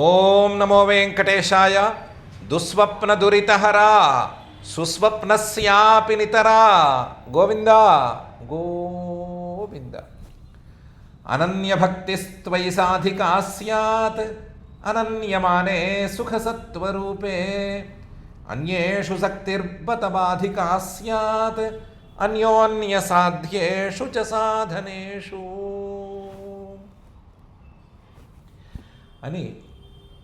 ఓం నమో వెంకటేశాయ. దుస్వప్న దురితహరా సుస్వప్నస్యాపి నితరా గోవింద గోవింద. అనన్యభక్తిస్త్వయి సాధికా స్యాత్ అనన్యమానే సుఖసత్వరూపే అన్యేషు శక్తిర్బత బాధికా స్యాత్ అన్యోన్యసాధ్యేషు చ సాధనేషు అని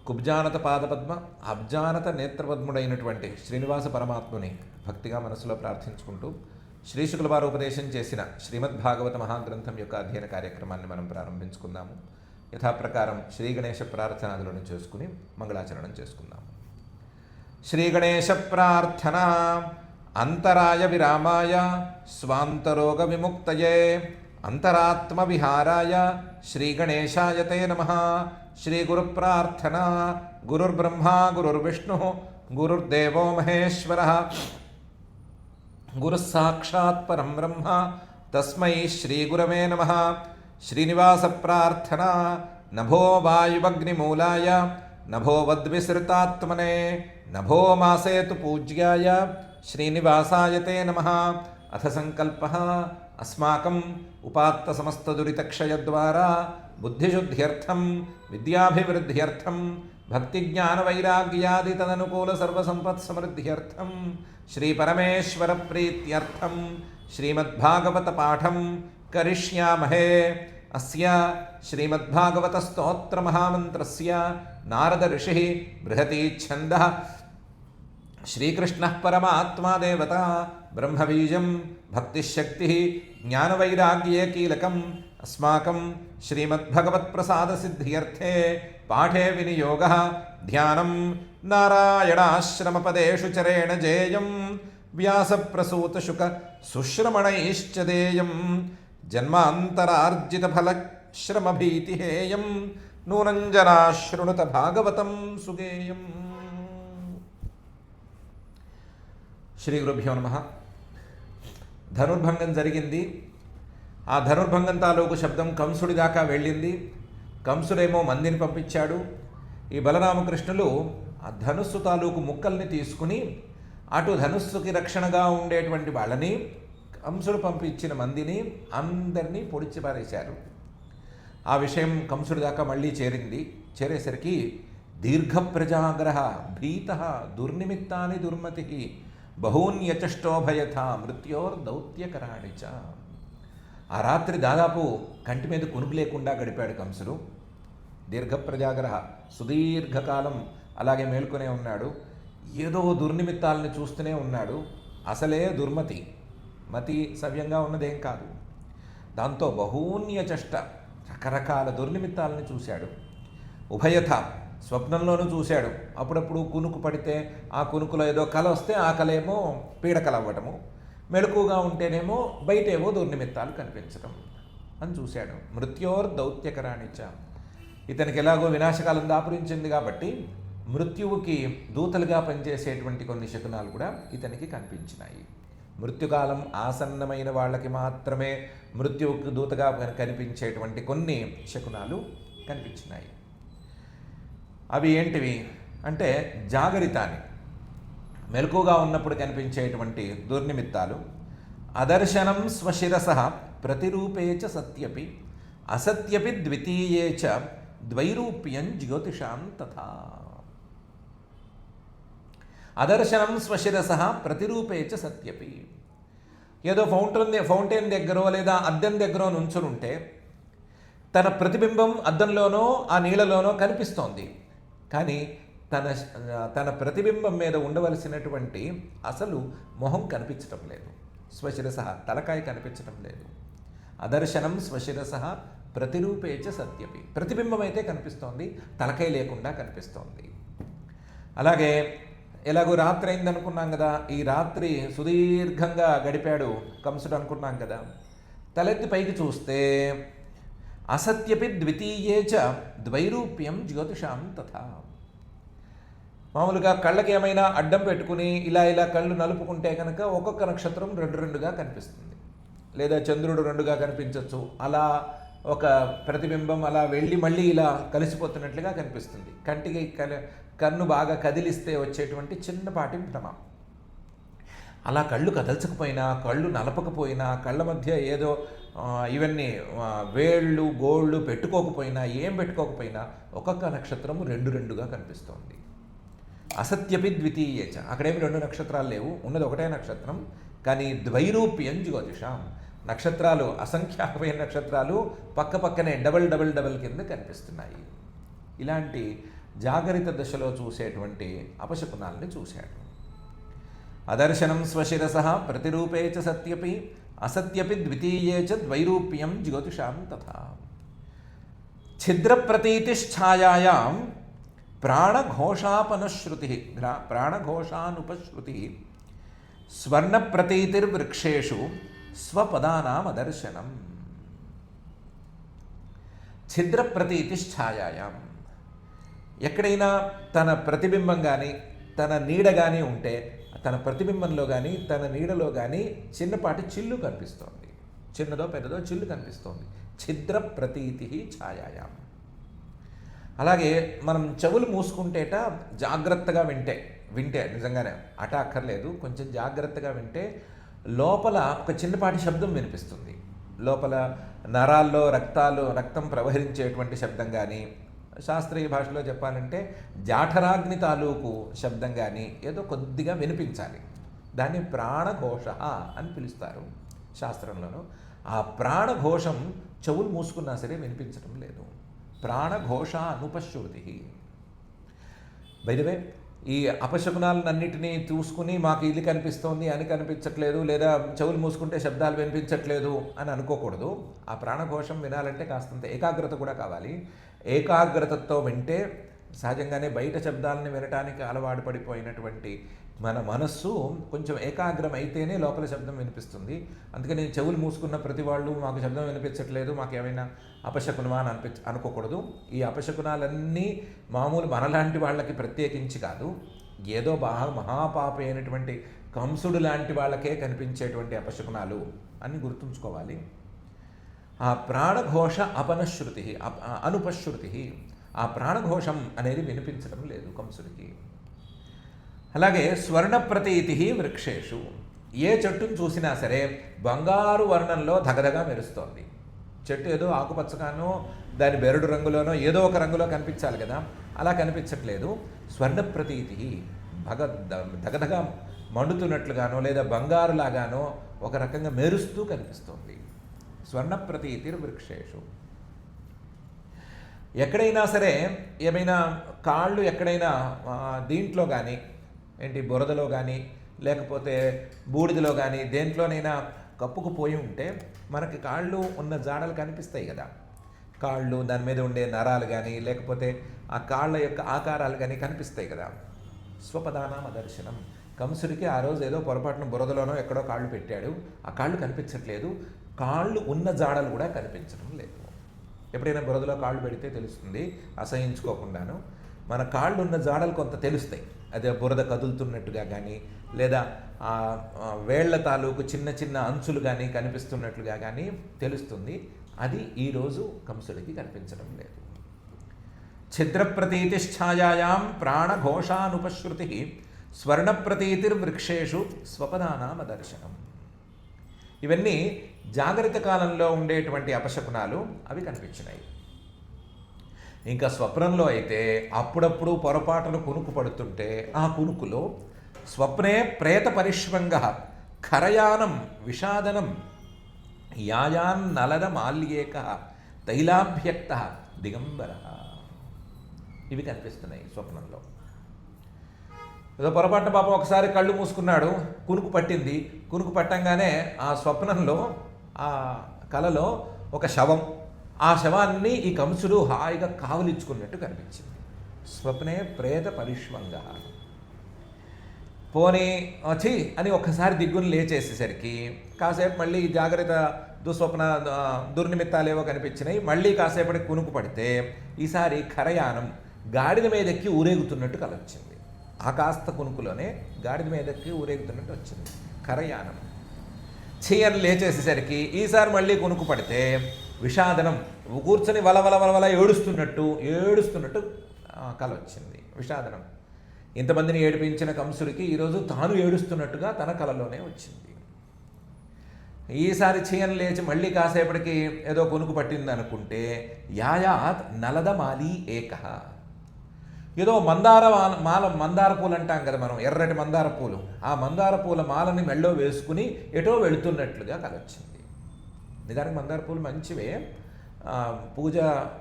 కుబ్జానత పాదపద్మ అబ్జానత నేత్రపద్ముడైనటువంటి శ్రీనివాస పరమాత్ముని భక్తిగా మనసులో ప్రార్థించుకుంటూ శ్రీశుకుల వారు ఉపదేశం చేసిన శ్రీమద్భాగవత మహాగ్రంథం యొక్క అధ్యయన కార్యక్రమాన్ని మనం ప్రారంభించుకుందాము. యథాప్రకారం శ్రీ గణేశ ప్రార్థనాదులను చేసుకుని మంగళాచరణం చేసుకుందాము. శ్రీ గణేశ ప్రార్థన. అంతరాయ విరామాయ స్వాంతరోగ విముక్తయే అంతరాత్మ విహారాయ శ్రీ గణేశాయ తే నమః. శ్రీ గురు ప్రార్థన. గురుర్బ్రహ్మా గురుర్విష్ణు గురుర్దేవో మహేశ్వరః గురుః సాక్షాత్ పరం బ్రహ్మ తస్మై శ్రీ గురవే నమః. శ్రీనివాస ప్రార్థన. నభో వాయువగ్నిమూలాయ నభో వద్విసృతాత్మనే నభో మాసేతు పూజ్యాయ శ్రీనివాసాయ తే నమః. అథ సంకల్పః అస్మాకం ఉపాత్త సమస్త దురితక్షయద్వారా బుద్ధిశుద్ధ్యర్థం విద్యాభివృద్ధ్యర్థం భక్తిజ్ఞాన వైరాగ్యాది తదనుకూల సర్వసంపత్సమృద్ధ్యర్థం శ్రీ పరమేశ్వర ప్రీత్యర్థం శ్రీమద్భాగవత పాఠం కరిష్యామహే. అస్య శ్రీమద్భాగవత స్తోత్ర మహామంత్రస్య నారద ఋషిః బృహతి ఛందః శ్రీకృష్ణ పరమాత్మా దేవత బ్రహ్మబీజం భక్తిశక్తి జ్ఞానవైరాగ్యే కీలకం. అస్మాకం శ్రీమద్భగవత్ప్రసాదసిద్ధ్యర్థే పాఠే వినియోగః ధ్యానం నారాయణాశ్రమపదేషు చరేణ జేయం వ్యాసప్రసూతశుక సుశ్రమణైశ్చ దేయం జన్మాంతరార్జితఫలశ్రమభీతిహేయం నూనం జనా శృణుత భాగవతం సుగేయం. శ్రీ గురుభ్యో నమః. ధనుర్భంగం జరిగింది. ఆ ధనుర్భంగం తాలూకు శబ్దం కంసుడి దాకా వెళ్ళింది. కంసుడేమో మందిని పంపించాడు. ఈ బలరామకృష్ణులు ఆ ధనుస్సు తాలూకు ముక్కల్ని తీసుకుని అటు ధనుస్సుకి రక్షణగా ఉండేటువంటి వాళ్ళని కంసుడు పంపించిన మందిని అందరినీ పొడిచి పారేశారు. ఆ విషయం కంసుడి దాకా మళ్ళీ చేరింది. చేరేసరికి దీర్ఘప్రజాగ్రహ భీత దుర్నిమిత్తాని దుర్మతి బహూన్యచష్టోభయథ మృత్యోర్దౌత్యకరాణి చ. ఆ రాత్రి దాదాపు కంటి మీద కునుకు లేకుండా గడిపాడు కంసుడు. దీర్ఘప్రజాగ్రహ సుదీర్ఘకాలం అలాగే మేల్కొనే ఉన్నాడు. ఏదో దుర్నిమిత్తాలని చూస్తూనే ఉన్నాడు. అసలే దుర్మతి, మతి సవ్యంగా ఉన్నదేం కాదు. దాంతో బహూన్యచష్ట రకరకాల దుర్నిమిత్తాలని చూశాడు. ఉభయథ స్వప్నంలోనూ చూశాడు. అప్పుడప్పుడు కునుకు పడితే ఆ కునుకులో ఏదో కల వస్తే ఆ కలేమో పీడకల అవ్వటము, మెలకుగా ఉంటేనేమో బయటేవో దుర్నిమిత్తాలు కనిపించటం అని చూశాడు. మృత్యోర్దౌత్యకరాణిచ. ఇతనికి ఎలాగో వినాశకాలం దాపురించింది కాబట్టి మృత్యువుకి దూతలుగా పనిచేసేటువంటి కొన్ని శకునాలు కూడా ఇతనికి కనిపించినాయి. మృత్యుకాలం ఆసన్నమైన వాళ్ళకి మాత్రమే మృత్యువుకి దూతగా కనిపించేటువంటి కొన్ని శకునాలు కనిపించినాయి. అవి ఏంటివి అంటే జాగరితాన్ని, మెలకుగా ఉన్నప్పుడు కనిపించేటువంటి దుర్నిమిత్తాలు. అదర్శనం స్వశిరస ప్రతిరూపే చ సత్యపి అసత్యపి ద్వితీయే చ ద్వైరూప్యం జ్యోతిషాం తథా. అదర్శనం స్వశిరస ప్రతిరూపే చ సత్యపి. ఏదో ఫౌంటైన్ దగ్గరో లేదా అద్దం దగ్గరో నుంచునుంటే తన ప్రతిబింబం అద్దంలోనో ఆ నీళ్ళలోనో కనిపిస్తోంది. కానీ తన ప్రతిబింబం మీద ఉండవలసినటువంటి అసలు మొహం కనిపించటం లేదు. స్వశిరస తలకాయ కనిపించటం లేదు. అదర్శనం స్వశిరస ప్రతిరూపేచ సత్యపి. ప్రతిబింబం అయితే కనిపిస్తోంది, తలకాయ లేకుండా కనిపిస్తోంది. అలాగే ఎలాగో రాత్రి అయింది అనుకున్నాం కదా, ఈ రాత్రి సుదీర్ఘంగా గడిపాడు కంసుడు అనుకున్నాం కదా. తలెత్తి పైకి చూస్తే అసత్యపి ద్వితీయే చ ద్వైరూప్యం జ్యోతిషాం తథా. మామూలుగా కళ్ళకి ఏమైనా అడ్డం పెట్టుకుని ఇలా కళ్ళు నలుపుకుంటే కనుక ఒక్కొక్క నక్షత్రం రెండు రెండుగా కనిపిస్తుంది, లేదా చంద్రుడు రెండుగా కనిపించవచ్చు. అలా ఒక ప్రతిబింబం అలా వెళ్ళి మళ్ళీ ఇలా కలిసిపోతున్నట్లుగా కనిపిస్తుంది. కంటికి కన్ను బాగా కదిలిస్తే వచ్చేటువంటి చిన్నపాటి భ్రమ. అలా కళ్ళు కదల్చకపోయినా, కళ్ళు నలపకపోయినా, కళ్ళ మధ్య ఏదో ఇవన్నీ వేళ్ళు గోళ్ళు పెట్టుకోకపోయినా, ఏం పెట్టుకోకపోయినా ఒక్కొక్క నక్షత్రము రెండు రెండుగా కనిపిస్తోంది. అసత్యపి ద్వితీయేచ, అక్కడేమి రెండు నక్షత్రాలు లేవు, ఉన్నది ఒకటే నక్షత్రం. కానీ ద్వైరూప్యం జ్యోతిషాం, నక్షత్రాలు అసంఖ్యాకమైన నక్షత్రాలు పక్క పక్కనే డబల్ డబల్ డబల్ కింద కనిపిస్తున్నాయి. ఇలాంటి జాగరిత దశలో చూసేటువంటి అపశకునాల్ని చూశాడు. అదర్శనం స్వశిరస ప్రతిరూపే చ సత్యపి అసత్యపి ద్వితీయే చ ద్వైరూప్యం జ్యోతిషాం తథా. ఛిద్రప్రతీతిశ్ఛాయాయాం ప్రాణఘోషాపనశ్రుతి ప్రాణఘోషానుపశ్రుతి స్వర్ణప్రతీతిర్వృక్షేషు స్వపదానామదర్శనం. ఛిద్రప్రతీతిశ్ఛాయాయాం, ఎక్కడైనా తన ప్రతిబింబం కానీ తన నీడ కానీ ఉంటే తన ప్రతిబింబంలో కానీ తన నీడలో కానీ చిన్నపాటి చిల్లు కనిపిస్తోంది. చిన్నదో పెద్దదో చిల్లు కనిపిస్తోంది. ఛిద్ర ప్రతీతి ఛాయాయాం. అలాగే మనం చెవులు మూసుకుంటేట జాగ్రత్తగా వింటే నిజంగానే అక్కర్లేదు, కొంచెం జాగ్రత్తగా వింటే లోపల ఒక చిన్నపాటి శబ్దం వినిపిస్తుంది. లోపల నరాల్లో రక్తం ప్రవహించేటువంటి శబ్దం కానీ, శాస్త్రీయ భాషలో చెప్పాలంటే జాఠరాగ్ని తాలూకు శబ్దం కానీ ఏదో కొద్దిగా వినిపించాలి. దాన్ని ప్రాణఘోష అని పిలుస్తారు శాస్త్రంలోనూ. ఆ ప్రాణఘోషం చెవులు మూసుకున్నా సరే వినిపించడం లేదు. ప్రాణఘోష అనుపశ్రుతి. బై ద వే, ఈ అపశకునాలన్నింటినీ చూసుకుని మాకు ఇది కనిపిస్తోంది అని కనిపించట్లేదు, లేదా చెవులు మూసుకుంటే శబ్దాలు వినిపించట్లేదు అని అనుకోకూడదు. ఆ ప్రాణఘోషం వినాలంటే కాస్తంత ఏకాగ్రత కూడా కావాలి. ఏకాగ్రతతో వింటే సహజంగానే బయట శబ్దాలను వినటానికి అలవాటు పడిపోయినటువంటి మన మనస్సు కొంచెం ఏకాగ్రం అయితేనే లోపల శబ్దం వినిపిస్తుంది. అందుకని చెవులు మూసుకున్న ప్రతి వాళ్ళు మాకు శబ్దం వినిపించట్లేదు, మాకేమైనా అపశకునమా అని అనుకోకూడదు. ఈ అపశకునాలన్నీ మామూలు మనలాంటి వాళ్ళకి ప్రత్యేకించి కాదు, ఏదో మహాపాప అయినటువంటి కంసుడు లాంటి వాళ్ళకే కనిపించేటువంటి అపశకునాలు అని గుర్తుంచుకోవాలి. ఆ ప్రాణఘోష అనుపశ్రుతి, ఆ ప్రాణఘోషం అనేది వినిపించడం లేదు కంసుడికి. అలాగే స్వర్ణప్రతీతి వృక్షేషు, ఏ చెట్టును చూసినా సరే బంగారు వర్ణంలో ధగధగా మెరుస్తోంది. చెట్టు ఏదో ఆకుపచ్చగానో దాని బెరడు రంగులోనో ఏదో ఒక రంగులో కనిపించాలి కదా, అలా కనిపించట్లేదు. స్వర్ణప్రతీతి ధగధగా మండుతున్నట్లుగానో లేదా బంగారులాగానో ఒక రకంగా మెరుస్తూ కనిపిస్తోంది. స్వర్ణప్రతీతిర్ వృక్షేషు. ఎక్కడైనా సరే ఏమైనా కాళ్ళు ఎక్కడైనా దీంట్లో కానీ బురదలో కానీ లేకపోతే బూడిదలో కానీ దేంట్లోనైనా కప్పుకుపోయి ఉంటే మనకి కాళ్ళు ఉన్న జాడలు కనిపిస్తాయి కదా. కాళ్ళు, దాని మీద ఉండే నరాలు కానీ లేకపోతే ఆ కాళ్ళ యొక్క ఆకారాలు కానీ కనిపిస్తాయి కదా. స్వపదానామ దర్శనం. కంసుడికి ఆ రోజు ఏదో పొరపాటున బురదలోనో ఎక్కడో కాళ్ళు పెట్టాడు, ఆ కాళ్ళు కనిపించట్లేదు. కాళ్ళు ఉన్న జాడలు కూడా కనిపించడం లేదు. ఎప్పుడైనా బురదలో కాళ్ళు పెడితే తెలుస్తుంది, అసహించుకోకుండాను. మన కాళ్ళు ఉన్న జాడలు కొంత తెలుస్తాయి. అదే బురద కదులుతున్నట్టుగా కానీ లేదా వేళ్ల తాలూకు చిన్న చిన్న అంచులు కానీ కనిపిస్తున్నట్లుగా కానీ తెలుస్తుంది. అది ఈరోజు కంసుడికి కనిపించడం లేదు. ఛిద్రప్రతీతిశ్ఛాయాయాం ప్రాణఘోషానుపశ్రుతి స్వర్ణప్రతీతిర్వృక్షేషు స్వపదానామ దర్శనం. ఇవన్నీ జాగ్రత్త కాలంలో ఉండేటువంటి అపశకునాలు, అవి కనిపించినాయి. ఇంకా స్వప్నంలో అయితే అప్పుడప్పుడు పొరపాటును కునుకు పడుతుంటే ఆ కునుకులో స్వప్నే ప్రేత పరిష్వంగ ఖరయానం విషాదనం యాయాన్నలద మాల్యేక తైలాభ్యక్త దిగంబర. ఇవి కనిపిస్తున్నాయి స్వప్నంలో. ఏదో పొరపాటున పాపం ఒకసారి కళ్ళు మూసుకున్నాడు, కునుకు పట్టింది. కునుకు పట్టంగానే ఆ స్వప్నంలో ఆ కలలో ఒక శవం, ఆ శవాన్ని ఈ కంసుడు హాయిగా కావలించుకున్నట్టు కనిపించింది. స్వప్నే ప్రేత పరిష్వంగ. పోనీ వచ్చి అని ఒక్కసారి దిగ్గును లేచేసేసరికి కాసేపు మళ్ళీ జాగ్రత్త దుస్వప్న దుర్నిమిత్తాలేవో కనిపించినాయి. మళ్ళీ కాసేపటికి కునుకు పడితే ఈసారి ఖరయానం, గాడిద మీదెక్కి ఊరేగుతున్నట్టు కలొచ్చింది. ఆ కాస్త కునుకులోనే గాడిద మీదకి ఊరేగుతున్నట్టు వచ్చింది ఖరయానం. చేయని లేచేసేసరికి ఈసారి మళ్ళీ కునుకు పడితే విషాదనం, కూర్చొని వల ఏడుస్తున్నట్టు కల వచ్చింది. విషాదనం. ఇంతమందిని ఏడిపించిన కంసుడికి ఈరోజు తాను ఏడుస్తున్నట్టుగా తన కలలోనే వచ్చింది. ఈసారి చీయన లేచి మళ్ళీ కాసేపటికి ఏదో కొనుకు పట్టింది అనుకుంటే యాయాత్ నలదమాలి ఏకః. ఏదో మందార పూలు అంటాం కదా మనం, ఎర్రటి మందార పూలు, ఆ మందార పూల మాలని మెళ్ళో వేసుకుని ఎటో వెళుతున్నట్లుగా కలొచ్చింది. నిజానికి మందార పూలు మంచివే,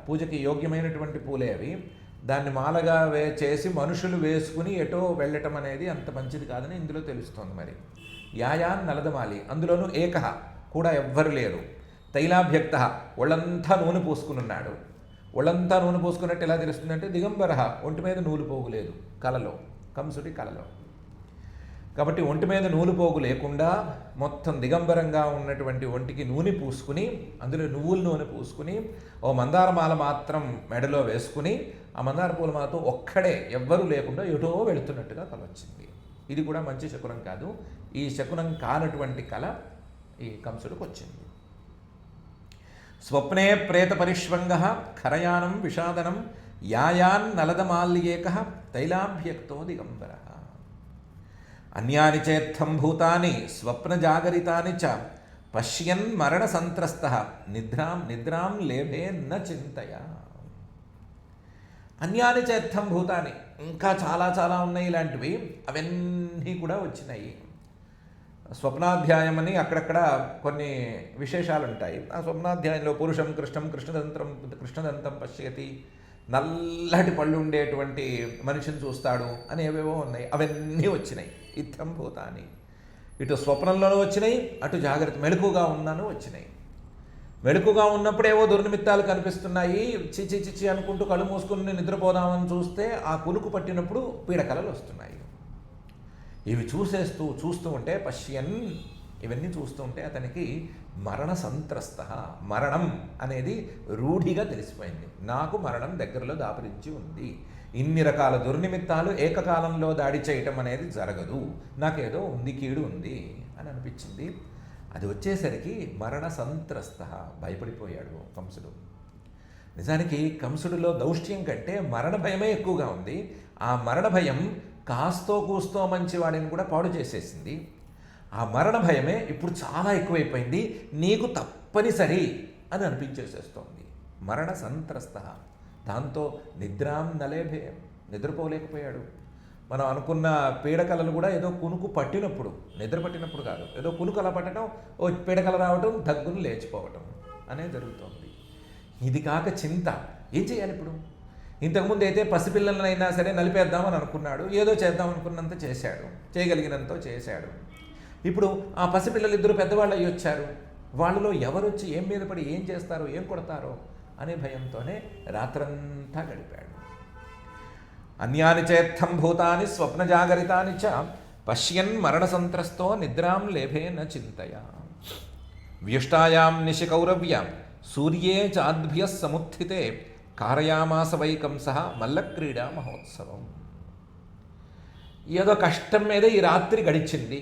పూజకి యోగ్యమైనటువంటి పూలే అవి. దాన్ని మాలగా చేసి మనుషులు వేసుకుని ఎటో వెళ్ళటం అనేది అంత మంచిది కాదని ఇందులో తెలుస్తోంది. మరి యాయాన్ నలదమాలి, అందులోనూ ఏకః, కూడా ఎవ్వరు లేరు. తైలాభ్యక్త, ఒళ్ళంతా నూనె పూసుకున్నాడు. ఒళ్ళంతా నూనె పోసుకున్నట్టు ఎలా తెలుస్తుందంటే దిగంబర, ఒంటి మీద నూలు పోగు లేదు కలలో, కంసుడి కలలో. కాబట్టి ఒంటి మీద నూలు పోగు లేకుండా మొత్తం దిగంబరంగా ఉన్నటువంటి ఒంటికి నూనె పూసుకుని, అందులో నువ్వుల నూనె పూసుకుని, ఓ మందారమాల మాత్రం మెడలో వేసుకుని, ఆ మందార పూల మాలతో ఒక్కడే ఎవ్వరూ లేకుండా ఎటో వెళుతున్నట్టుగా కల వచ్చింది. ఇది కూడా మంచి శకునం కాదు. ఈ శకునం కానటువంటి కళ ఈ కంసుడికి వచ్చింది. స్వప్నే ప్రేత పరిష్వంగ ఖరయానం విషాదనం యాయాన్ నలదమాల్యేక తైలాభ్యక్తో దిగంబర. అన్యాని చేత్థం భూతాని స్వప్నజాగరితాని చ పశ్యన్ మరణ సంత్రస్త నిద్రాం లేభే న చింతయ. అన్యాని చేత్థం భూతాని, ఇంకా చాలా చాలా ఉన్నాయి ఇలాంటివి, అవన్నీ కూడా వచ్చినాయి. స్వప్నాధ్యాయం అని అక్కడక్కడ కొన్ని విశేషాలు ఉంటాయి. ఆ స్వప్నాధ్యాయంలో పురుషం కృష్ణదంతం పశ్యతి, నల్లటి పళ్ళు ఉండేటువంటి మనిషిని చూస్తాడు అని ఏవేవో ఉన్నాయి, అవన్నీ వచ్చినాయి. ఇత్తం భూతాని, ఇటు స్వప్నంలోనూ వచ్చినాయి, అటు జాగ్రత్త మెలకుగా ఉన్నాను వచ్చినాయి. మెలకుగా ఉన్నప్పుడు ఏవో దుర్నిమిత్తాలు కనిపిస్తున్నాయి, చిచి అనుకుంటూ కళ్ళు మూసుకుని నిద్రపోదామని చూస్తే ఆ కులుకు పట్టినప్పుడు పీడకలలు వస్తున్నాయి. ఇవి చూస్తూ ఉంటే పశ్యన్, ఇవన్నీ చూస్తూ ఉంటే అతనికి మరణ సంత్రస్త, మరణం అనేది రూఢిగా తెలిసిపోయింది. నాకు మరణం దగ్గరలో దాపరించి ఉంది. ఇన్ని రకాల దుర్నిమిత్తాలు ఏకకాలంలో దాడి చేయటం అనేది జరగదు, నాకేదో ఉంది, కీడు ఉంది అని అనిపించింది. అది వచ్చేసరికి మరణ సంత్రస్త, భయపడిపోయాడు కంసుడు. నిజానికి కంసుడిలో దౌష్ట్యం కంటే మరణ భయమే ఎక్కువగా ఉంది. ఆ మరణ భయం కాస్తో కూస్తో మంచివాడిని కూడా పాడు చేసేసింది. ఆ మరణ భయమే ఇప్పుడు చాలా ఎక్కువైపోయింది, నీకు తప్పనిసరి అని అనిపించేసేస్తోంది. మరణ సంత్రస్త, దాంతో నిద్రాం నలేభే, నిద్రపోలేకపోయాడు. మనం అనుకున్న పీడకలలు కూడా ఏదో కునుకు పట్టినప్పుడు, నిద్ర పట్టినప్పుడు కాదు, ఏదో కునుకు అలా పట్టడం, ఓ పీడకల రావటం, దగ్గును లేచిపోవటం అనేది జరుగుతోంది. ఇది కాక చింత, ఏం చేయాలి ఇప్పుడు? ఇంతకుముందు అయితే పసిపిల్లలనైనా సరే నలిపేద్దామని అనుకున్నాడు, ఏదో చేద్దాం అనుకున్నంత చేశాడు, చేయగలిగినంత చేశాడు. ఇప్పుడు ఆ పసిపిల్లలు ఇద్దరు పెద్దవాళ్ళు అయ్యి వచ్చారు, వాళ్ళలో ఎవరొచ్చి ఏం మీద పడి ఏం చేస్తారో, ఏం కొడతారో అనే భయంతోనే రాత్రంతా గడిపాడు. అన్యాని చేత్థం భూతాని స్వప్నజాగరితాని చ పశ్యన్ మరణ సంత్రస్తో నిద్రాం లేభే న చింతయ. వ్యుష్టాయాం నిశి కౌరవ్యాం సూర్యే చాద్భ్య సముత్థితే కారయామాస వై కంసః మల్లక్రీడా మహోత్సవం. ఏదో కష్టం మీద ఈ రాత్రి గడిచింది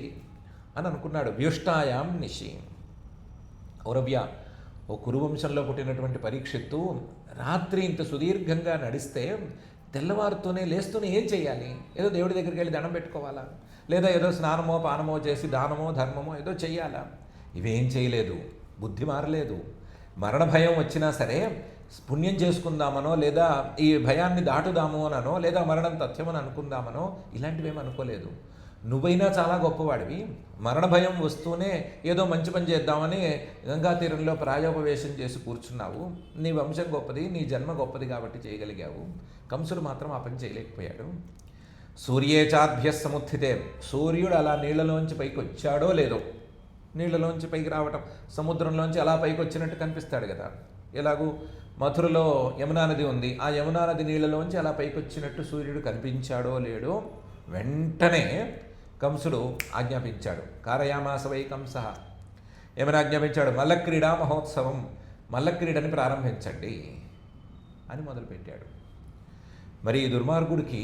అని అనుకున్నాడు. వ్యుష్టాయాం నిశి, కౌరవ్య, ఓ కురువంశంలో పుట్టినటువంటి పరీక్షిత్తు రాత్రి ఇంత సుదీర్ఘంగా నడిస్తే తెల్లవారుతూనే లేస్తూనే ఏం చేయాలి? ఏదో దేవుడి దగ్గరికి వెళ్ళి దండం పెట్టుకోవాలా, లేదా ఏదో స్నానమో పానమో చేసి దానమో ధర్మమో ఏదో చెయ్యాలా? ఇవేం చేయలేదు, బుద్ధి మారలేదు. మరణ భయం వచ్చినా సరే పుణ్యం చేసుకుందామనో, లేదా ఈ భయాన్ని దాటుదాము అనో, లేదా మరణం తథ్యమని అనుకుందామనో, ఇలాంటివేమీ అనుకోలేదు. నువ్వైనా చాలా గొప్పవాడివి, మరణ భయం వస్తూనే ఏదో మంచి పని చేద్దామని గంగా తీరంలో ప్రాయోపవేశం చేసి కూర్చున్నావు. నీ వంశం గొప్పది, నీ జన్మ గొప్పది కాబట్టి చేయగలిగావు. కంసుడు మాత్రం ఆ పని చేయలేకపోయాడు. సూర్యే చాభ్య సముత్థితే, సూర్యుడు అలా నీళ్లలోంచి పైకి వచ్చాడో లేదో, నీళ్లలోంచి పైకి రావటం, సముద్రంలోంచి అలా పైకి వచ్చినట్టు కనిపిస్తాడు కదా. ఎలాగూ మథురలో యమునా నది ఉంది, ఆ యమునా నది నీళ్లలోంచి అలా పైకి వచ్చినట్టు సూర్యుడు కనిపించాడో లేడో వెంటనే కంసుడు ఆజ్ఞాపించాడు. కారయామాస వై కంసః, ఏమని ఆజ్ఞాపించాడు? మల్లక్రీడా మహోత్సవం, మల్లక్రీడని ప్రారంభించండి అని మొదలుపెట్టాడు. మరి ఈ దుర్మార్గుడికి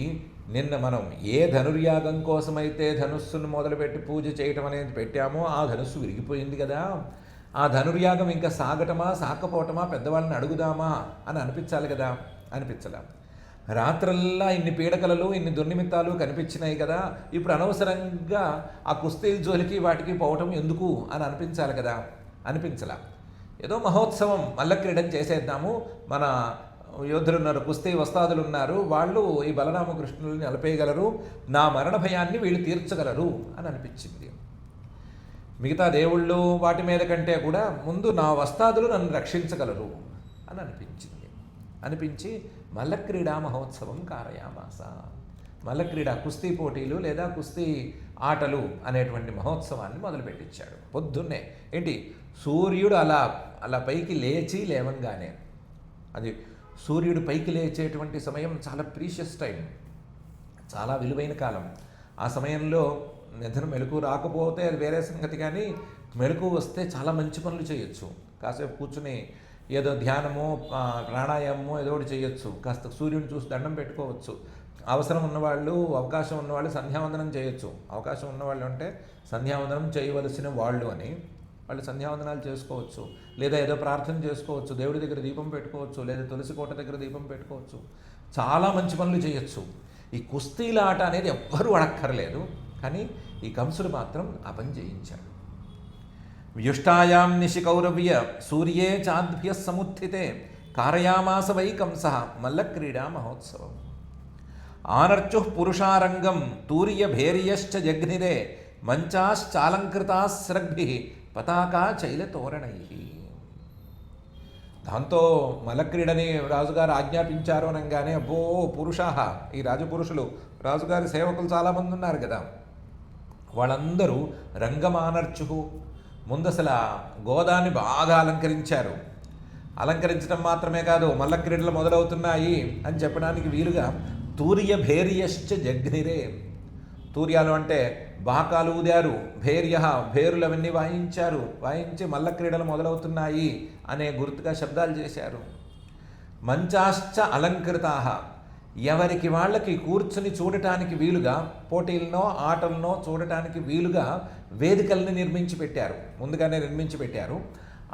నిన్న మనం ఏ ధనుర్యాగం కోసమైతే ధనుస్సును మొదలుపెట్టి పూజ చేయటం అనేది పెట్టామో ఆ ధనుస్సు విరిగిపోయింది కదా. ఆ ఆ ధనుర్యాగం ఇంకా సాగటమా సాకపోవటమా, పెద్దవాళ్ళని అడుగుదామా అని అనిపించాలి కదా, అనిపించలే. రాత్రల్లా ఇన్ని పీడకలలు ఇన్ని దుర్నిమిత్తాలు కనిపించినాయి కదా, ఇప్పుడు అనవసరంగా ఆ కుస్తీల జోలికి వాటికి పోవటం ఎందుకు అని అనిపించాలి కదా, అనిపించలా. ఏదో మహోత్సవం మల్లక్రీడని చేసేద్దాము, మన యోధులు ఉన్నారు, కుస్తీ వస్తాదులు ఉన్నారు, వాళ్ళు ఈ బలరామకృష్ణుల్ని నిలపేయగలరు, నా మరణ భయాన్ని వీళ్ళు తీర్చగలరు అని అనిపించింది. మిగతా దేవుళ్ళు వాటి మీద కంటే కూడా ముందు నా వస్తాదులు నన్ను రక్షించగలరు అని అనిపించి మల్లక్రీడా మహోత్సవం కారయామాస. మల్లక్రీడ కుస్తీ పోటీలు లేదా కుస్తీ ఆటలు అనేటువంటి మహోత్సవాన్ని మొదలుపెట్టించాడు. పొద్దున్నే ఏంటి, సూర్యుడు అలా అలా పైకి లేవంగానే, అది సూర్యుడు పైకి లేచేటువంటి సమయం చాలా ప్రీషియస్ టైం, చాలా విలువైన కాలం. ఆ సమయంలో నిద్ర మెలకు రాకపోతే అది వేరే సంగతి, కానీ మెలకు వస్తే చాలా మంచి పనులు చేయొచ్చు. కాసేపు కూర్చుని ఏదో ధ్యానమో ప్రాణాయామమో ఏదో ఒకటి చేయొచ్చు, కాస్త సూర్యుని చూసి దండం పెట్టుకోవచ్చు. అవసరం ఉన్నవాళ్ళు, అవకాశం ఉన్నవాళ్ళు సంధ్యావందనం చేయొచ్చు. అవకాశం ఉన్నవాళ్ళు అంటే సంధ్యావందనం చేయవలసిన వాళ్ళు అని, వాళ్ళు సంధ్యావందనాలు చేసుకోవచ్చు, లేదా ఏదో ప్రార్థన చేసుకోవచ్చు, దేవుడి దగ్గర దీపం పెట్టుకోవచ్చు, లేదా తులసి కోట దగ్గర దీపం పెట్టుకోవచ్చు. చాలా మంచి పనులు చేయొచ్చు. ఈ కుస్తీల ఆట అనేది ఎవ్వరూ అడక్కర్లేదు, కానీ ఈ కంసుడు మాత్రం ఆ పని చేయించాడు. వ్యుష్టాయాం నిశి కౌరవ్య సూర్యే చాద్భ్య సముత్థితే కారయామాస వై కంసః మల్లక్రీడా మహోత్సవం. ఆనర్చు పురుషారంగం తూర్య భేర్యశ్చ జఘ్నిరే మంచాశ్చాలంకృతాస్రగ్భిః పతాకా చైలతోరణై. దాంతో మల్లక్రీడని రాజుగారు ఆజ్ఞాపించారు అనగానే అబ్బో పురుషాహ, ఈ రాజపురుషులు, రాజుగారి సేవకులు చాలామంది ఉన్నారు కదా, వాళ్ళందరూ రంగమానర్చు, ముందసల గోదాన్ని బాగా అలంకరించారు. అలంకరించడం మాత్రమే కాదు, మల్లక్రీడలు మొదలవుతున్నాయి అని చెప్పడానికి వీలుగా తూర్య భేర్యశ్చ జఘ్నిరే, తూర్యాలు అంటే బాకాలు ఊదారు, భేర్య భేరులు అవన్నీ వాయించి మల్లక్రీడలు మొదలవుతున్నాయి అనే గుర్తుగా శబ్దాలు చేశారు. మంచాశ్చ అలంకృతాహ, ఎవరికి వాళ్ళకి కూర్చుని చూడటానికి వీలుగా, పోటీలనో ఆటలనో చూడటానికి వీలుగా వేదికల్ని నిర్మించి పెట్టారు, ముందుగానే నిర్మించి పెట్టారు.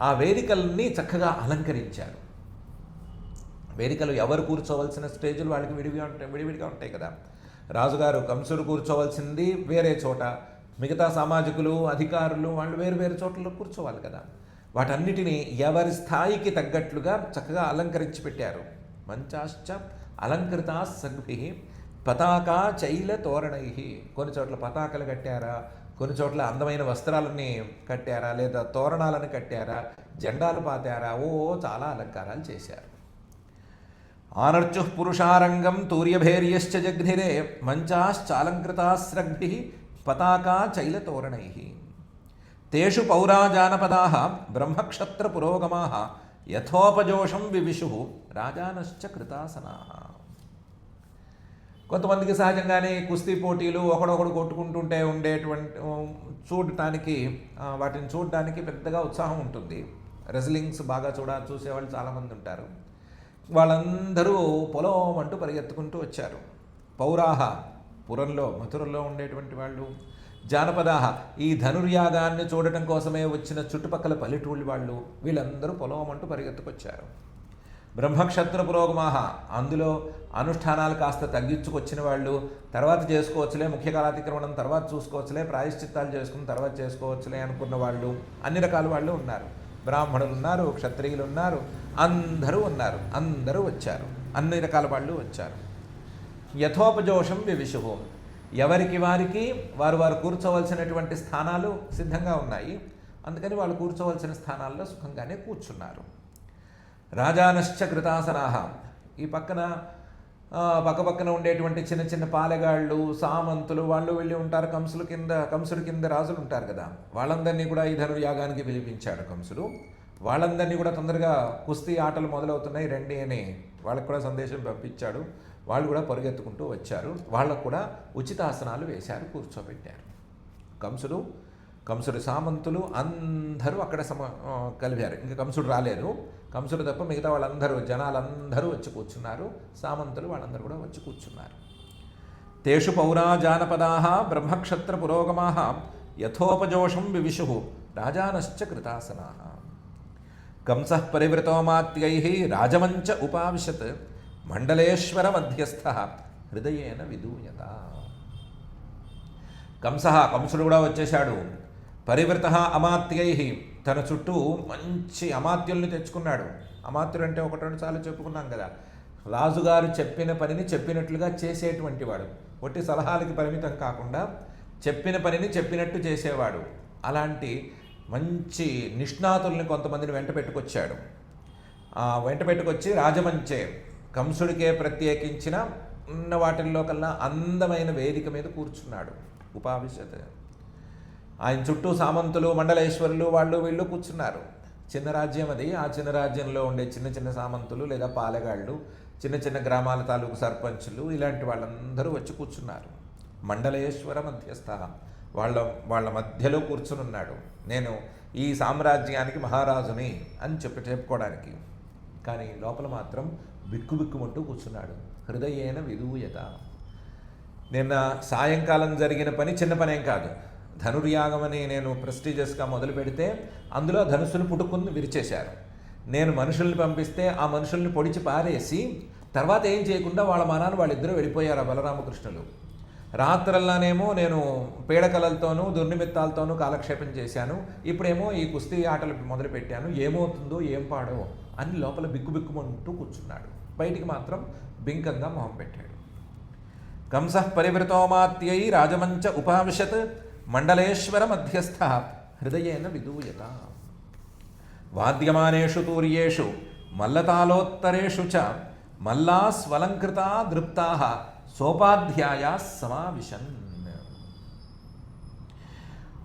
ఆ వేదికల్ని చక్కగా అలంకరించారు. వేదికలు ఎవరు కూర్చోవలసిన స్టేజులు వాళ్ళకి విడివిడిగా ఉంటాయి కదా. రాజుగారు కంసుడు కూర్చోవలసింది వేరే చోట, మిగతా సామాజికులు అధికారులు వాళ్ళు వేరు వేరు చోట్లలో కూర్చోవాలి కదా. వాటన్నిటినీ ఎవరి స్థాయికి తగ్గట్లుగా చక్కగా అలంకరించి పెట్టారు. మంచాశ్చ అలంకృతా సగ్భిః పతాకా చైల తోరణై, కొన్ని చోట్ల పతాకలు కట్టారా, కొన్ని చోట్ల అందమైన వస్త్రాలని కట్టారా, లేదా తోరణాలను కట్టారా, జెండాలు పాతారా, చాలా అలంకారాలు చేశారు. ఆనర్చు పురుషారంగం తూర్యభేర్యశ్చ జఘ్నిరే మంచాశ్చాలంకృతాస్రగ్భిః పతాకా చైలతోరణై. తేషు పౌరాజానపదాః బ్రహ్మక్షత్ర పురోగమాః యథోపజోషం వివిషుః రాజానశ్చ కృతాసనాః. కొంతమందికి సహజంగానే కుస్తీ పోటీలు ఒకడొకడు కొట్టుకుంటుంటే ఉండేటువంటి వాటిని చూడడానికి పెద్దగా ఉత్సాహం ఉంటుంది. రెజ్లింగ్స్ బాగా చూసేవాళ్ళు చాలామంది ఉంటారు. వాళ్ళందరూ పొలం అంటూ పరిగెత్తుకుంటూ వచ్చారు. పౌరాహ, పురంలో మథురలో ఉండేటువంటి వాళ్ళు, జానపదాహ, ఈ ధనుర్యాగాన్ని చూడటం కోసమే వచ్చిన చుట్టుపక్కల పల్లెటూళ్ళు వాళ్ళు, వీళ్ళందరూ పొలం అంటూ పరిగెత్తుకొచ్చారు. బ్రహ్మక్షత్ర పురోగమాహ, అందులో అనుష్ఠానాలు కాస్త తగ్గించుకొచ్చిన వాళ్ళు, తర్వాత చేసుకోవచ్చులే, ముఖ్య కాలాతిక్రమణం తర్వాత చూసుకోవచ్చులే, ప్రాయశ్చిత్తాలు చేసుకుని తర్వాత చేసుకోవచ్చులే అనుకున్న వాళ్ళు, అన్ని రకాల వాళ్ళు ఉన్నారు. బ్రాహ్మణులు ఉన్నారు, క్షత్రియులు ఉన్నారు, అందరూ ఉన్నారు, అందరూ వచ్చారు, అన్ని రకాల వాళ్ళు వచ్చారు. యథోపజోషం వివిషుః, ఎవరికి వారికి వారు కూర్చోవలసినటువంటి స్థానాలు సిద్ధంగా ఉన్నాయి. అందుకని వాళ్ళు కూర్చోవలసిన స్థానాల్లో సుఖంగానే కూర్చున్నారు. రాజానశ్చ కృతాసనాః, ఈ పక్కన ఉండేటువంటి చిన్న చిన్న పాలెగాళ్ళు, సామంతులు వాళ్ళు వెళ్ళి ఉంటారు. కంసుడి కింద రాజులు ఉంటారు కదా, వాళ్ళందరినీ కూడా ఈ ధనుర్యాగానికి పిలిపించాడు కంసుడు. వాళ్ళందరినీ కూడా తొందరగా కుస్తీ ఆటలు మొదలవుతున్నాయి రండి అని వాళ్ళకు కూడా సందేశం పంపించాడు. వాళ్ళు కూడా పరిగెత్తుకుంటూ వచ్చారు. వాళ్ళకు కూడా ఉచితాసనాలు వేశారు, కూర్చోబెట్టారు. కంసుడు సామంతులు అందరూ అక్కడ కలిపారు. ఇంకా కంసుడు రాలేదు, కంసుడు తప్ప మిగతా వాళ్ళందరూ జనాలందరూ వచ్చి కూర్చున్నారు. సామంతులు వాళ్ళందరూ కూడా వచ్చి కూర్చున్నారు. తేషు పౌరా జానపదాః బ్రహ్మక్షత్ర పురోగమాః యథోపజోషం వివిషుః రాజానశ్చ కృతాసనాః. కంసః పరివృతోమాత్యైః రాజమంచ ఉపావిశత్ మండలేశ్వర మధ్యస్థ హృదయేన విదూయత. కంసుడు కూడా వచ్చేశాడు. పరివృత అమాత్యైః, తన చుట్టూ మంచి అమాత్యుల్ని తెచ్చుకున్నాడు. అమాత్యులు అంటే ఒకటి రెండు సార్లు చెప్పుకున్నాం కదా, రాజుగారు చెప్పిన పనిని చెప్పినట్లుగా చేసేటువంటి వాడు, ఒట్టి సలహాలకి పరిమితం కాకుండా చెప్పిన పనిని చెప్పినట్టు చేసేవాడు. అలాంటి మంచి నిష్ణాతుల్ని కొంతమందిని వెంట పెట్టుకొచ్చాడు. వెంట పెట్టుకొచ్చి రాజమంచే, కంసుడికే ప్రత్యేకించిన ఉన్న వాటిల్లో కల్లా అందమైన వేదిక మీద కూర్చున్నాడు. ఉపావిశత్. ఆయన చుట్టూ సామంతులు, మండలేశ్వరులు, వాళ్ళు వీళ్ళు కూర్చున్నారు. చిన్న రాజ్యం అది. ఆ చిన్న రాజ్యంలో ఉండే చిన్న చిన్న సామంతులు లేదా పాలెగాళ్ళు, చిన్న చిన్న గ్రామాల తాలూకు సర్పంచులు, ఇలాంటి వాళ్ళందరూ వచ్చి కూర్చున్నారు. మండలేశ్వర మధ్యస్థ, వాళ్ళ మధ్యలో కూర్చునున్నాడు. నేను ఈ సామ్రాజ్యానికి మహారాజుని అని చెప్పుకోవడానికి. కానీ లోపల మాత్రం బిక్కుబిక్కుమంటూ కూర్చున్నాడు. హృదయేన విదూయత. నిన్న సాయంకాలం జరిగిన పని చిన్న పనేం కాదు. ధనుర్యాగం అని నేను ప్రెస్టీజియస్గా మొదలు పెడితే అందులో ధనుసులు పుట్టుకుని విరిచేశారు. నేను మనుషుల్ని పంపిస్తే ఆ మనుషుల్ని పొడిచి పారేసి తర్వాత ఏం చేయకుండా వాళ్ళ మానాన్ని వాళ్ళిద్దరూ వెళ్ళిపోయారు. ఆ బలరామకృష్ణులు. రాత్రల్లానేమో నేను పీడకలలతోనూ దుర్నిమిత్తాలతోనూ కాలక్షేపం చేశాను. ఇప్పుడేమో ఈ కుస్తీ ఆటలు మొదలుపెట్టాను. ఏమవుతుందో ఏం పాడో అని లోపల బిక్కుబిక్కుమంటూ కూర్చున్నాడు. బయటికి మాత్రం బింకంగా మొహం పెట్టాడు. కంసః పరివృతోమాత్యై రాజమంచ ఉపావిశత్ మండలేశ్వర మధ్యస్థ హృదయేన విదూయత. వాద్యమానేషు తూర్యేషు మల్లతాలోత్తరేషు చ మల్లా స్వలంకృతా దృప్తా సోపాధ్యాయా సమావిశన్.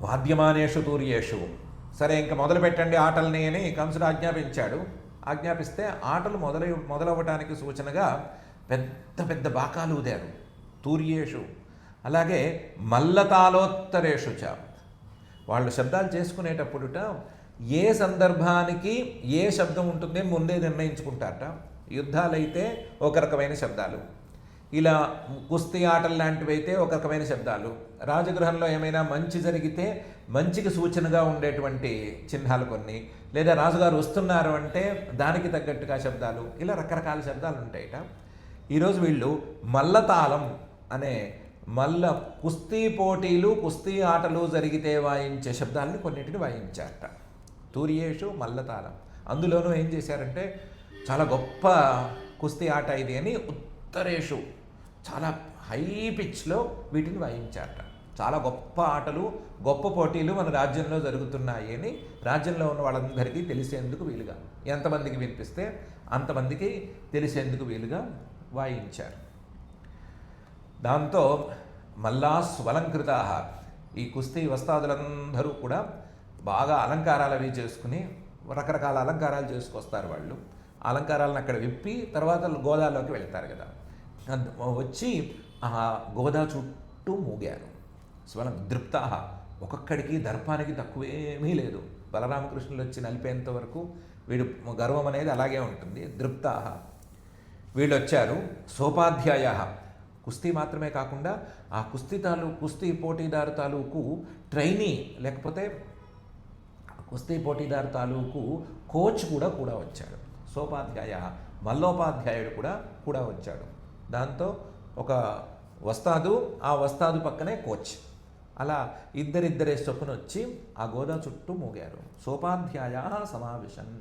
వాద్యమానేషు తూర్యేషు, సరే ఇంక మొదలు పెట్టండి ఆటల్ని అని కంసుడు ఆజ్ఞాపించాడు. ఆజ్ఞాపిస్తే ఆటలు మొదలవ్వటానికి సూచనగా పెద్ద పెద్ద బాకాలు ఊదారు. తూర్యేషు, అలాగే మల్లతాలోత్తరేషు చ. వాళ్ళు శబ్దాలు చేసుకునేటప్పుడుట ఏ సందర్భానికి ఏ శబ్దం ఉంటుంది ముందే నిర్ణయించుకుంటారట. యుద్ధాలైతే ఒక రకమైన శబ్దాలు, ఇలా కుస్తీ ఆటలు లాంటివి అయితే ఒక రకమైన శబ్దాలు, రాజగృహంలో ఏమైనా మంచి జరిగితే మంచికి సూచనగా ఉండేటువంటి చిహ్నాలు కొన్ని, లేదా రాజుగారు వస్తున్నారు అంటే దానికి తగ్గట్టుగా శబ్దాలు, ఇలా రకరకాల శబ్దాలు ఉంటాయట. ఈరోజు వీళ్ళు మల్లతాళం అనే కుస్తీ పోటీలు, కుస్తీ ఆటలు జరిగితే వాయించే శబ్దాలని కొన్నిటిని వాయించారట. తూర్యేషు మల్లతాళం. అందులోనూ ఏం చేశారంటే చాలా గొప్ప కుస్తీ ఆట ఇది అని ఉత్తరేషు చాలా హై పిచ్లో వీటిని వాయించారట. చాలా గొప్ప ఆటలు, గొప్ప పోటీలు మన రాజ్యంలో జరుగుతున్నాయి అని రాజ్యంలో ఉన్న వాళ్ళందరికీ తెలిసేందుకు వీలుగా, ఎంతమందికి వినిపిస్తే అంతమందికి తెలిసేందుకు వీలుగా వాయించారు. దాంతో మల్లా స్వలంకృత, ఈ కుస్తీ వస్తాదులందరూ కూడా బాగా అలంకారాలు అవి చేసుకుని రకరకాల అలంకారాలు చేసుకొస్తారు. వాళ్ళు అలంకారాలను అక్కడ విప్పి తర్వాత గోదాలోకి వెళ్తారు కదా, వచ్చి ఆ గోదా చుట్టూ మూగారు. స్వలం దృప్తా, ఒక్కొక్కడికి దర్పానికి తక్కువేమీ లేదు. బలరామకృష్ణులు వచ్చి నలిపేంత వరకు వీడు గర్వం అనేది అలాగే ఉంటుంది. దృప్తా, వీళ్ళు వచ్చారు. సోపాధ్యాయ, కుస్తీ మాత్రమే కాకుండా ఆ కుస్తీ పోటీదారు తాలూకు ట్రైనీ, లేకపోతే కుస్తీ పోటీదారు తాలూకు కోచ్ కూడా వచ్చాడు. సోపాధ్యాయ, మల్లోపాధ్యాయుడు కూడా వచ్చాడు. దాంతో ఒక వస్తాదు, ఆ వస్తాదు పక్కనే కోచ్, అలా ఇద్దరిద్దరే చొప్పున వచ్చి ఆ గోదా చుట్టూ మూగారు. సోపాధ్యాయ సమావిశన్.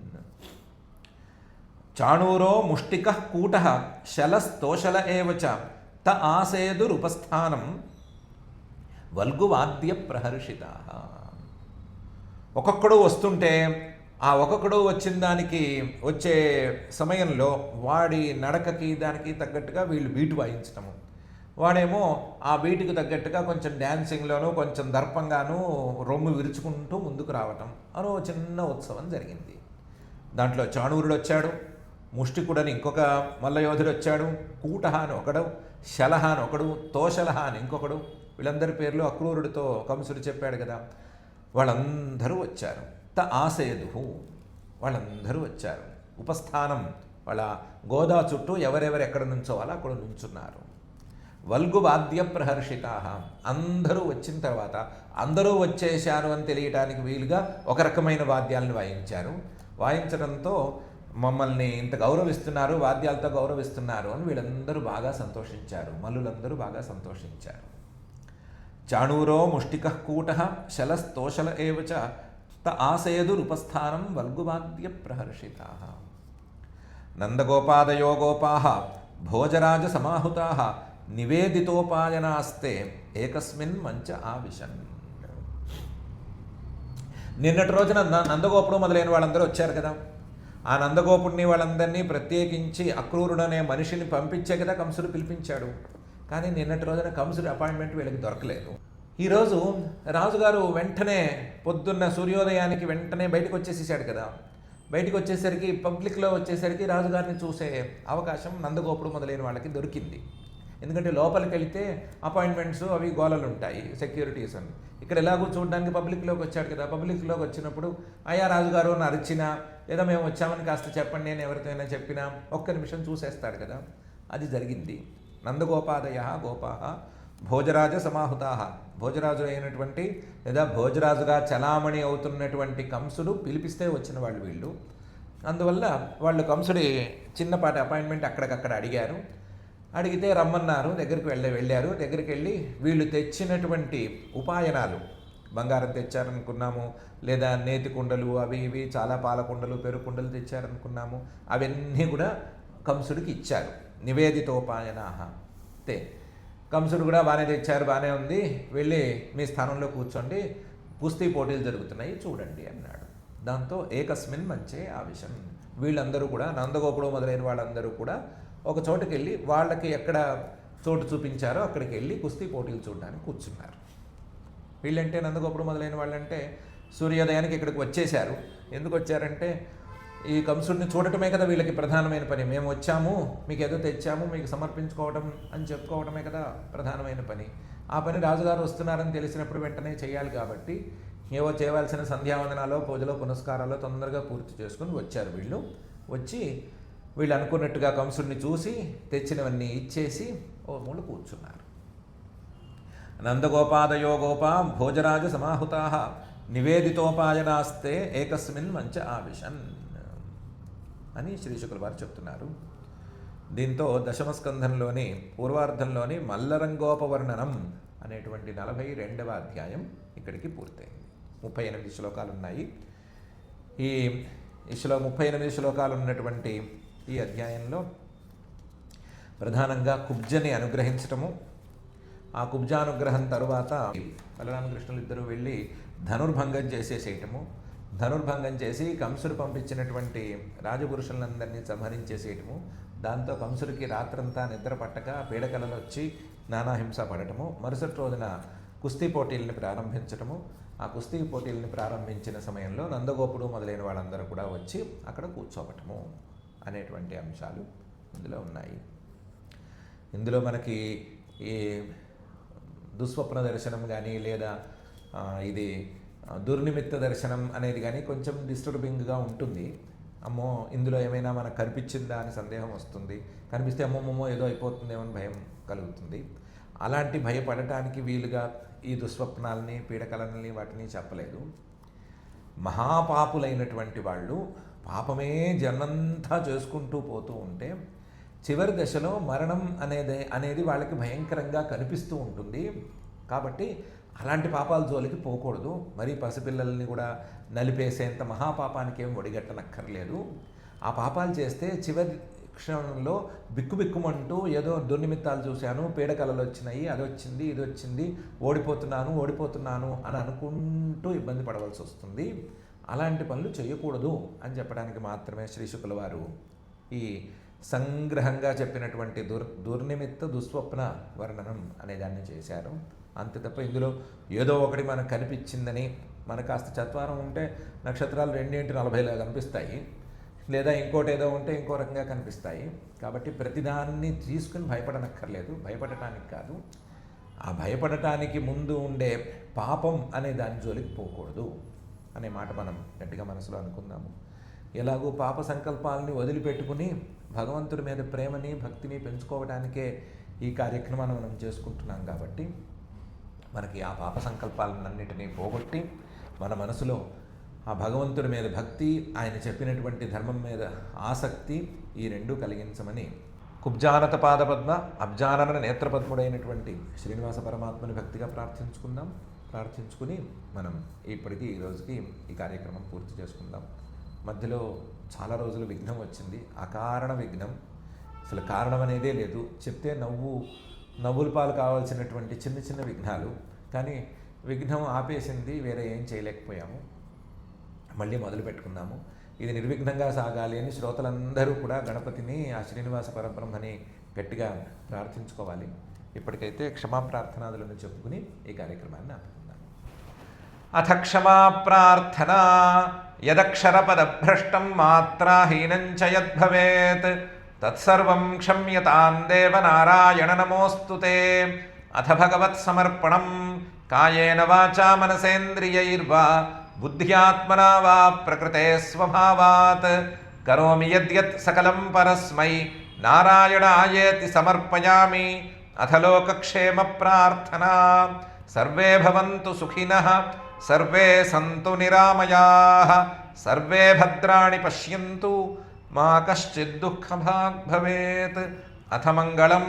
చాణూరో ముష్టిక కూట శలస్తోషల ఏవచ త ఆసేదురుపస్థానం వల్గువాద్య ప్రహర్షిత. ఒక్కొక్కడు వస్తుంటే ఆ ఒక్కొక్కడు వచ్చిన దానికి వచ్చే సమయంలో వాడి నడకకి దానికి తగ్గట్టుగా వీళ్ళు బీటు వాయించటము, వాడేమో ఆ బీటుకు తగ్గట్టుగా కొంచెం డ్యాన్సింగ్లోనూ కొంచెం దర్పంగానూ రొమ్ము విరుచుకుంటూ ముందుకు రావటం అనో చిన్న ఉత్సవం జరిగింది. దాంట్లో చాణూరుడు వచ్చాడు, ముష్టికుడని ఇంకొక మల్లయోధుడు వచ్చాడు, కూటహ అని ఒకడు, శలహ అని ఒకడు, తోషలహ అని ఇంకొకడు. వీళ్ళందరి పేర్లు అక్రూరుడితో కంసుడు చెప్పాడు కదా. వాళ్ళందరూ వచ్చారు. త ఆసేదు, వాళ్ళందరూ వచ్చారు. ఉపస్థానం, వాళ్ళ గోదా చుట్టూ ఎవరెవరు ఎక్కడ నుంచోవాలో అక్కడ నుంచున్నారు. వల్గు వాద్య ప్రహర్షితా, అందరూ వచ్చిన తర్వాత అందరూ వచ్చేశారు అని తెలియటానికి వీలుగా ఒక రకమైన వాద్యాలను వాయించారు. వాయించడంతో మమ్మల్ని ఇంత గౌరవిస్తున్నారు, వాద్యాలతో గౌరవిస్తున్నారు అని వీళ్ళందరూ బాగా సంతోషించారు. మల్లులందరూ బాగా సంతోషించారు. చాణూరో ముష్టికః కూటః శలస్తోషల ఏవ చ త ఆసేదురుపస్థానం వల్గువాద్య ప్రహర్షితాః. నందగోపాదయో గోపాః భోజరాజ సమాహుతాః నివేదితోపాయనాస్తే ఏకస్మిన్ మంచ ఆవిశన్. నిన్నటి రోజున నందగోపుడు మొదలైన వాళ్ళందరూ వచ్చారు కదా. ఆ నందగోపుడిని వాళ్ళందరినీ ప్రత్యేకించి అక్రూరుడు అనే మనిషిని పంపించే కదా కంసుడు పిలిపించాడు. కానీ నిన్నటి రోజున కంసుడి అపాయింట్మెంట్ వీళ్ళకి దొరకలేదు. ఈరోజు రాజుగారు వెంటనే పొద్దున్న సూర్యోదయానికి వెంటనే బయటకు వచ్చేసేసాడు కదా. బయటకు వచ్చేసరికి పబ్లిక్లో వచ్చేసరికి రాజుగారిని చూసే అవకాశం నందగోపుడు మొదలైన వాళ్ళకి దొరికింది. ఎందుకంటే లోపలికి వెళితే అపాయింట్మెంట్స్ అవి గోలలు ఉంటాయి, సెక్యూరిటీస్ అని. ఇక్కడ ఎలాగో చూడడానికి పబ్లిక్లోకి వచ్చాడు కదా. పబ్లిక్లోకి వచ్చినప్పుడు అయ్యా రాజుగారు అని అరిచినా లేదా మేము వచ్చామని కాస్త చెప్పండి నేను ఎవరితోనైనా చెప్పినా ఒక్క నిమిషం చూసేస్తాడు కదా. అది జరిగింది. నందగోపాదయ గోపాహ భోజరాజ సమాహుతాహ. భోజరాజు అయినటువంటి లేదా భోజరాజుగా చలామణి అవుతున్నటువంటి కంసుడు పిలిపిస్తే వచ్చిన వాళ్ళు వీళ్ళు. అందువల్ల వాళ్ళు కంసుడి చిన్నపాటి అపాయింట్మెంట్ అక్కడికక్కడ అడిగారు. అడిగితే రమ్మన్నారు. వెళ్ళారు. దగ్గరికి వెళ్ళి వీళ్ళు తెచ్చినటువంటి ఉపాయనాలు, బంగారం తెచ్చారనుకున్నాము, లేదా నేతి కుండలు అవి ఇవి చాలా పాల కుండలు పెరుగు కుండలు తెచ్చారనుకున్నాము, అవన్నీ కూడా కంసుడికి ఇచ్చారు. నివేదితోపాయనాహ తే. కంసుడు కూడా బాగానే తెచ్చారు, బాగానే ఉంది, వెళ్ళి మీ స్థానంలో కూర్చోండి, కుస్తీ పోటీలు జరుగుతున్నాయి చూడండి అన్నాడు. దాంతో ఏకస్మిన్ మంచే ఆవిశం. వీళ్ళందరూ కూడా నందగోపుడు మొదలైన వాళ్ళందరూ కూడా ఒక చోటుకి వెళ్ళి వాళ్ళకి ఎక్కడ చోటు చూపించారో అక్కడికి వెళ్ళి కుస్తీ పోటీలు చూడడానికి కూర్చున్నారు. వీళ్ళంటే నందగోపుడు మొదలైన వాళ్ళంటే సూర్యోదయానికి ఇక్కడికి వచ్చేశారు. ఎందుకు వచ్చారంటే ఈ కంసుడిని చూడటమే కదా వీళ్ళకి ప్రధానమైన పని. మేము వచ్చాము, మీకు ఏదో తెచ్చాము, మీకు సమర్పించుకోవడం అని చెప్పుకోవడమే కదా ప్రధానమైన పని. ఆ పని రాజుగారు వస్తున్నారని తెలిసినప్పుడు వెంటనే చేయాలి. కాబట్టి ఏవో చేయవలసిన సంధ్యావందనాలో పూజలో పునస్కారాలు తొందరగా పూర్తి చేసుకుని వచ్చారు. వచ్చి వీళ్ళు అనుకున్నట్టుగా కంసుడిని చూసి తెచ్చినవన్నీ ఇచ్చేసి ఓ మూల కూర్చున్నారు. నందగోపాదయో గోపా భోజరాజ సమాహుతాః నివేదితోపాయనాస్తే ఏకస్మిన్ మంచ ఆవిశన్ అని శ్రీ శుకుల వారు చెప్తున్నారు. దీంతో దశమస్కంధంలోని పూర్వార్ధంలోని మల్లరంగోపవర్ణనం అనేటువంటి 42వ అధ్యాయం ఇక్కడికి పూర్తయింది. 38 శ్లోకాలు ఉన్నాయి. ఈ 38 శ్లోకాలు ఉన్నటువంటి ఈ అధ్యాయంలో ప్రధానంగా కుబ్జని అనుగ్రహించటము, ఆ కుబ్జానుగ్రహం తరువాత బలరామకృష్ణులు ఇద్దరు వెళ్ళి ధనుర్భంగం చేసేసేయటము, ధనుర్భంగం చేసి కంసుడు పంపించినటువంటి రాజపురుషులందరినీ సంహరించేసేయటము, దాంతో కంసుడికి రాత్రంతా నిద్ర పట్టక పీడకలలు వచ్చి నానాహింస పడటము, మరుసటి రోజున కుస్తీ పోటీల్ని ప్రారంభించటము, ఆ కుస్తీ పోటీల్ని ప్రారంభించిన సమయంలో నందగోపుడు మొదలైన వాళ్ళందరూ కూడా వచ్చి అక్కడ కూర్చోవటము అనేటువంటి అంశాలు ఇందులో ఉన్నాయి. ఇందులో మనకి ఈ దుస్వప్న దర్శనం కానీ లేదా ఇది దుర్నిమిత్త దర్శనం అనేది కానీ కొంచెం డిస్టర్బింగ్గా ఉంటుంది. అమ్మో ఇందులో ఏమైనా మనకు కనిపించిందా అని సందేహం వస్తుంది, కనిపిస్తే అమ్మమ్మో ఏదో అయిపోతుందేమో అని భయం కలుగుతుంది. అలాంటి భయపడటానికి వీలుగా ఈ దుస్వప్నాలని పీడకలనల్ని వాటిని చెప్పలేదు. మహాపాపులైనటువంటి వాళ్ళు పాపమే జన్మంతా చేసుకుంటూ పోతూ ఉంటే చివరి దశలో మరణం అనేది వాళ్ళకి భయంకరంగా కనిపిస్తూ ఉంటుంది. కాబట్టి అలాంటి పాపాల జోలికి పోకూడదు. మరీ పసిపిల్లల్ని కూడా నలిపేసేంత మహాపాపానికి ఏం ఒడిగట్టనక్కర్లేదు. ఆ పాపాలు చేస్తే చివరి క్షణంలో బిక్కుబిక్కుమంటూ ఏదో దుర్నిమిత్తాలు చూశాను, పీడకలలు వచ్చినాయి, అది వచ్చింది ఇది వచ్చింది, ఓడిపోతున్నాను అని అనుకుంటూ ఇబ్బంది పడవలసి వస్తుంది. అలాంటి పనులు చేయకూడదు అని చెప్పడానికి మాత్రమే శ్రీ శుకుల వారు ఈ సంగ్రహంగా చెప్పినటువంటి దుర్నిమిత్త దుస్వప్న వర్ణనం అనేదాన్ని చేశారు. అంతే తప్ప ఇందులో ఏదో ఒకటి మనకు కనిపించిందని, మనకు కాస్త చత్వారం ఉంటే నక్షత్రాలు 2:40 కనిపిస్తాయి, లేదా ఇంకోటి ఏదో ఉంటే ఇంకో రకంగా కనిపిస్తాయి. కాబట్టి ప్రతిదాన్ని తీసుకుని భయపడనక్కర్లేదు, భయపడటానికి కాదు. ఆ భయపడటానికి ముందు ఉండే పాపం అనే దాని జోలికి పోకూడదు అనే మాట మనం గట్టిగా మనసులో అనుకుందాము. ఎలాగో పాప సంకల్పాలని వదిలిపెట్టుకుని భగవంతుడి మీద ప్రేమని భక్తిని పెంచుకోవడానికే ఈ కార్యక్రమాన్ని మనం చేసుకుంటున్నాం. కాబట్టి మనకి ఆ పాప సంకల్పాలన్నింటినీ పోగొట్టి మన మనసులో ఆ భగవంతుడి మీద భక్తి, ఆయన చెప్పినటువంటి ధర్మం మీద ఆసక్తి, ఈ రెండూ కలిగించమని కుబ్జానత పాదపద్మ అబ్జానన నేత్రపద్ముడైనటువంటి శ్రీనివాస పరమాత్మని భక్తిగా ప్రార్థించుకుందాం. ప్రార్థించుకుని మనం ఇప్పటికీ ఈ రోజుకి ఈ కార్యక్రమం పూర్తి చేసుకుందాం. మధ్యలో చాలా రోజులు విఘ్నం వచ్చింది, అకారణ విఘ్నం, అసలు కారణం అనేదే లేదు. చెప్తే నవ్వుల పాలు కావాల్సినటువంటి చిన్న చిన్న విఘ్నాలు, కానీ విఘ్నం ఆపేసింది, వేరే ఏం చేయలేకపోయాము. మళ్ళీ మొదలు పెట్టుకున్నాము. ఇది నిర్విఘ్నంగా సాగాలి అని శ్రోతలందరూ కూడా గణపతిని, ఆ శ్రీనివాస పరబ్రహ్మని గట్టిగా ప్రార్థించుకోవాలి. ఇప్పటికైతే క్షమా ప్రార్థనాదులను చెప్పుకుని ఈ కార్యక్రమాన్ని ఆపుకుందాం. అథ క్షమా ప్రార్థన. యదక్షరపదభ్రష్టం మాత్రాహీనం చ యద్భవేత్ తత్సర్వం క్షమ్యతాం దేవ నారాయణ నమోస్తుతే. అథ భగవత్ సమర్పణం. కాయేన వాచా మనసేంద్రియైర్వా బుద్ధ్యాత్మనా వా ప్రకృతే స్వభావాత్ కరోమి యద్యత్ సకలం పరస్మై నారాయణాయేతి సమర్పయామి. అథ లోకక్షేమ ప్రార్థనా. సర్వే భవంతు సుఖినః, సర్వే సంతు నిరామయాః, సర్వే భద్రాణి పశ్యంతు, మా కశ్చిద్ దుఃఖభాగ్ భవేత్. అథ మంగళం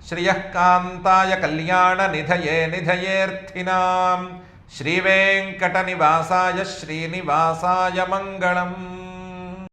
శ్రియః కాంతాయ కళ్యాణ నిధయే నిధయేర్థినాం శ్రీవేంకటనివాసాయ శ్రీనివాసాయ మంగళం.